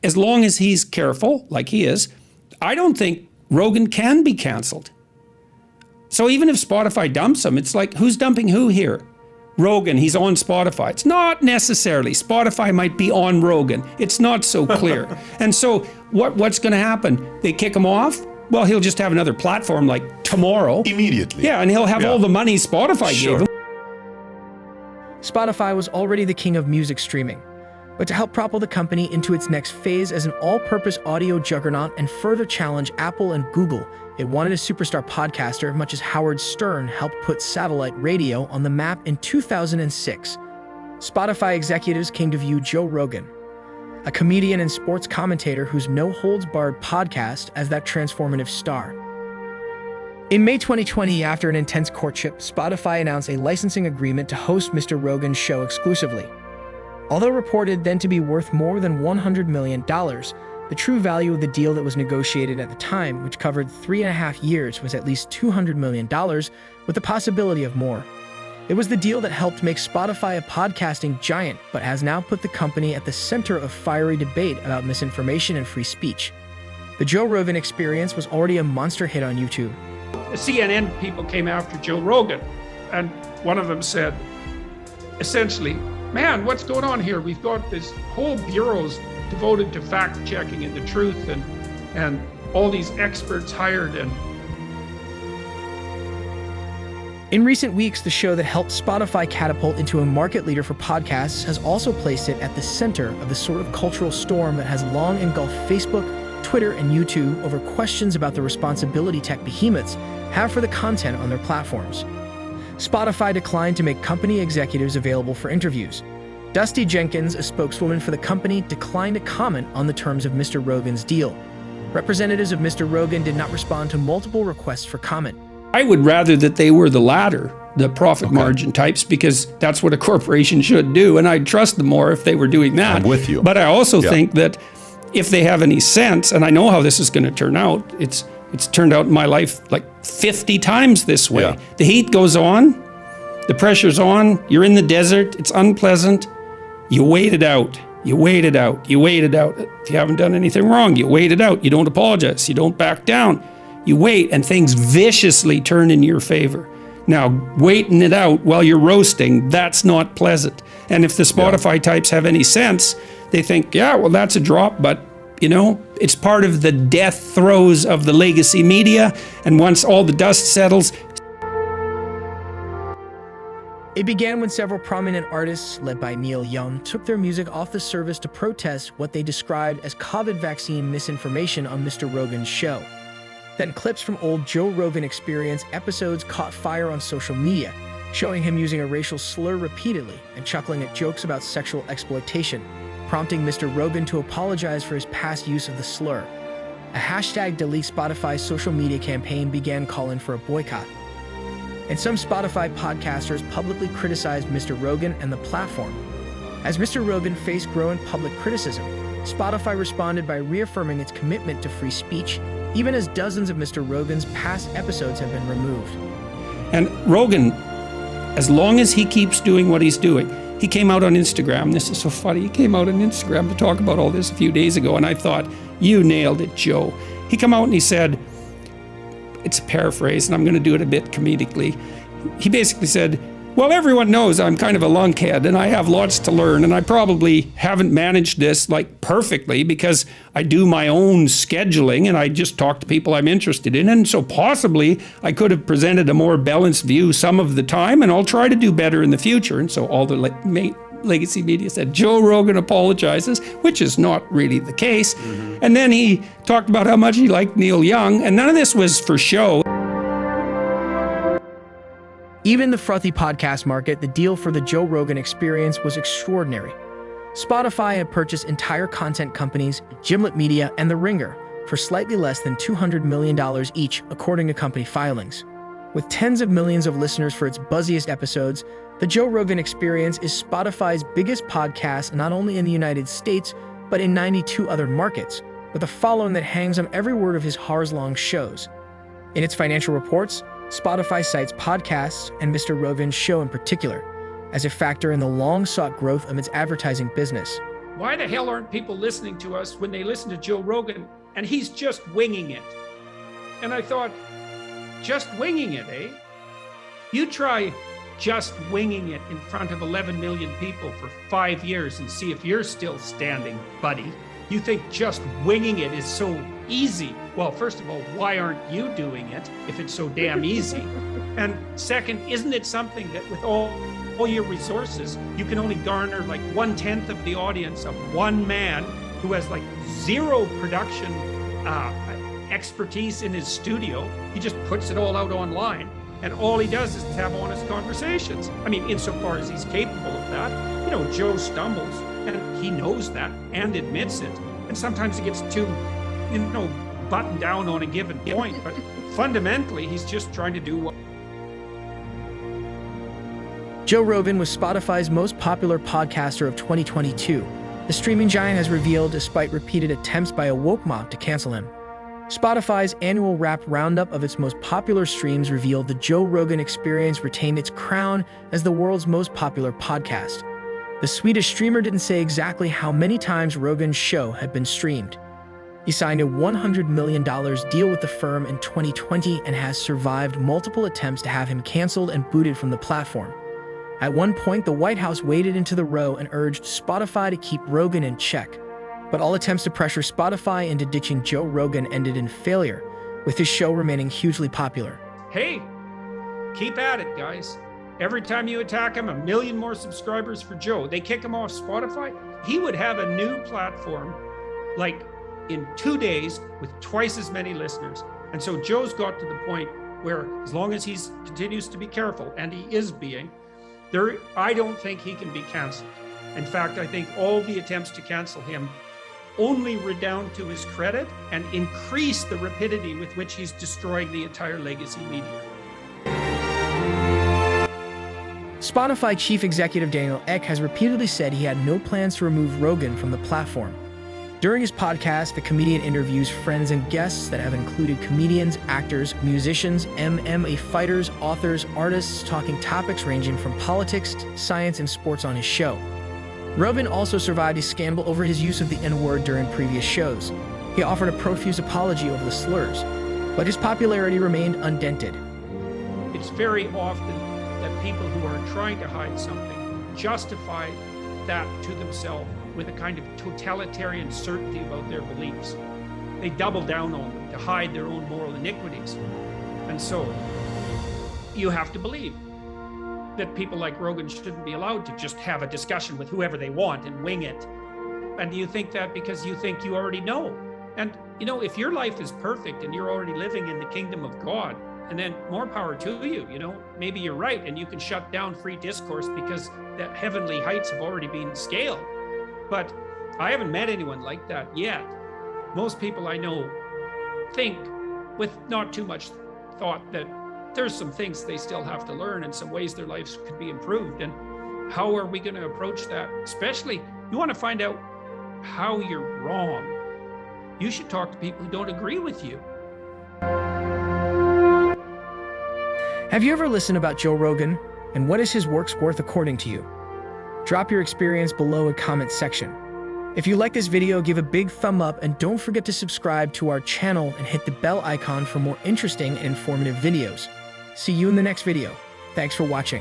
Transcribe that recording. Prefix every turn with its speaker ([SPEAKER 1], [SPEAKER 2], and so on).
[SPEAKER 1] as long as he's careful, like he is, I don't think Rogan can be canceled. So even if Spotify dumps him, it's like, who's dumping who here? Rogan, he's on Spotify. It's not necessarily. Spotify might be on Rogan. It's not so clear. And so what's going to happen? They kick him off? Well, he'll just have another platform like tomorrow.
[SPEAKER 2] Immediately.
[SPEAKER 1] Yeah, and he'll have all the money Spotify gave him.
[SPEAKER 3] Spotify was already the king of music streaming, but to help propel the company into its next phase as an all-purpose audio juggernaut and further challenge Apple and Google, it wanted a superstar podcaster, much as Howard Stern helped put satellite radio on the map in 2006. Spotify executives came to view Joe Rogan, a comedian and sports commentator whose no-holds-barred podcast, as that transformative star. In May 2020, after an intense courtship, Spotify announced a licensing agreement to host Mr. Rogan's show exclusively. Although reported then to be worth more than $100 million, the true value of the deal that was negotiated at the time, which covered 3.5 years, was at least $200 million, with the possibility of more. It was the deal that helped make Spotify a podcasting giant, but has now put the company at the center of fiery debate about misinformation and free speech. The Joe Rogan Experience was already a monster hit on YouTube.
[SPEAKER 1] The CNN people came after Joe Rogan, and one of them said, essentially, man, what's going on here? We've got this whole bureau's devoted to fact-checking and the truth, and all these experts hired. And
[SPEAKER 3] in recent weeks, the show that helped Spotify catapult into a market leader for podcasts has also placed it at the center of the sort of cultural storm that has long engulfed Facebook, Twitter, and YouTube over questions about the responsibility tech behemoths have for the content on their platforms. Spotify declined to make company executives available for interviews. Dusty Jenkins, a spokeswoman for the company, declined to comment on the terms of Mr. Rogan's deal. Representatives of Mr. Rogan did not respond to multiple requests for comment.
[SPEAKER 1] I would rather that they were the latter, the profit margin types, because that's what a corporation should do, and I'd trust them more if they were doing that.
[SPEAKER 2] I'm with you.
[SPEAKER 1] But I also think that if they have any sense, and I know how this is going to turn out, it's turned out in my life like 50 times this way. The heat goes on, the pressure's on, you're in the desert, it's unpleasant, you wait it out, you wait it out, you wait it out. If you haven't done anything wrong, you wait it out, you don't apologize, you don't back down, you wait, and things viciously turn in your favor. Now, waiting it out while you're roasting, that's not pleasant. And if the Spotify types have any sense, they think, yeah, well, that's a drop, but you know, it's part of the death throes of the legacy media, and once all the dust settles.
[SPEAKER 3] It began when several prominent artists, led by Neil Young, took their music off the service to protest what they described as COVID vaccine misinformation on Mr. Rogan's show. Then clips from old Joe Rogan Experience episodes caught fire on social media, showing him using a racial slur repeatedly and chuckling at jokes about sexual exploitation, prompting Mr. Rogan to apologize for his past use of the slur. A hashtag delete Spotify social media campaign began calling for a boycott. And some Spotify podcasters publicly criticized Mr. Rogan and the platform. As Mr. Rogan faced growing public criticism, Spotify responded by reaffirming its commitment to free speech, even as dozens of Mr. Rogan's past episodes have been removed.
[SPEAKER 1] And Rogan, as long as he keeps doing what he's doing, he came out on Instagram. This is so funny. He came out on Instagram to talk about all this a few days ago, and I thought, you nailed it, Joe. He came out and he said, it's a paraphrase, and I'm going to do it a bit comedically. He basically said, well, everyone knows I'm kind of a lunkhead, and I have lots to learn, and I probably haven't managed this like perfectly because I do my own scheduling, and I just talk to people I'm interested in, and so possibly I could have presented a more balanced view some of the time, and I'll try to do better in the future. And so all the legacy media said, Joe Rogan apologizes, which is not really the case. And then he talked about how much he liked Neil Young, and none of this was for show.
[SPEAKER 3] Even in the frothy podcast market, the deal for the Joe Rogan Experience was extraordinary. Spotify had purchased entire content companies, Gimlet Media, and The Ringer for slightly less than $200 million each, according to company filings. With tens of millions of listeners for its buzziest episodes, the Joe Rogan Experience is Spotify's biggest podcast not only in the United States, but in 92 other markets, with a following that hangs on every word of his hours-long shows. In its financial reports, Spotify cites podcasts, and Mr. Rogan's show in particular, as a factor in the long-sought growth of its advertising business.
[SPEAKER 1] why the hell aren't people listening to us when they listen to Joe Rogan and he's just winging it? And I thought, just winging it, eh? You try just winging it in front of 11 million people for 5 years and see if you're still standing, buddy. You think just winging it is so easy. Well, first of all, why aren't you doing it if it's so damn easy? And second, isn't it something that with all your resources, you can only garner like 1/10 of the audience of one man who has like zero production expertise in his studio. He just puts it all out online. And all he does is have honest conversations. I mean, insofar as he's capable of that. You know, Joe stumbles, and he knows that and admits it. And sometimes he gets too, buttoned down on a given point. But fundamentally, he's just trying to do what.
[SPEAKER 3] Joe Rogan was Spotify's most popular podcaster of 2022. The streaming giant has revealed, despite repeated attempts by a woke mob to cancel him. Spotify's annual Wrapped roundup of its most popular streams revealed the Joe Rogan Experience retained its crown as the world's most popular podcast. The Swedish streamer didn't say exactly how many times Rogan's show had been streamed. He signed a $100 million deal with the firm in 2020 and has survived multiple attempts to have him canceled and booted from the platform. At one point, the White House waded into the row and urged Spotify to keep Rogan in check. But all attempts to pressure Spotify into ditching Joe Rogan ended in failure, with his show remaining hugely popular.
[SPEAKER 1] Hey, keep at it, guys. Every time you attack him, 1 million more subscribers for Joe. They kick him off Spotify, he would have a new platform like in 2 days with twice as many listeners. And so Joe's got to the point where as long as he continues to be careful, and he is being, I don't think he can be canceled. In fact, I think all the attempts to cancel him only redound to his credit and increase the rapidity with which he's destroying the entire legacy media.
[SPEAKER 3] Spotify chief executive Daniel Ek has repeatedly said he had no plans to remove Rogan from the platform. During his podcast, the comedian interviews friends and guests that have included comedians, actors, musicians, MMA fighters, authors, artists, talking topics ranging from politics, science, and sports on his show. Rogan also survived a scandal over his use of the N-word during previous shows. He offered a profuse apology over the slurs, but his popularity remained undented.
[SPEAKER 1] It's very often that people who are trying to hide something justify that to themselves with a kind of totalitarian certainty about their beliefs. They double down on them to hide their own moral iniquities. And so you have to believe that people like Rogan shouldn't be allowed to just have a discussion with whoever they want and wing it. And you think that because you think you already know. And if your life is perfect and you're already living in the kingdom of God, and then more power to you, maybe you're right and you can shut down free discourse because the heavenly heights have already been scaled. But I haven't met anyone like that yet. Most people I know think with not too much thought that there's some things they still have to learn and some ways their lives could be improved. And how are we going to approach that? Especially, you want to find out how you're wrong. You should talk to people who don't agree with you.
[SPEAKER 3] Have you ever listened about Joe Rogan? And what is his works worth according to you? Drop your experience below in the comment section. If you like this video, give a big thumb up and don't forget to subscribe to our channel and hit the bell icon for more interesting and informative videos. See you in the next video. Thanks for watching.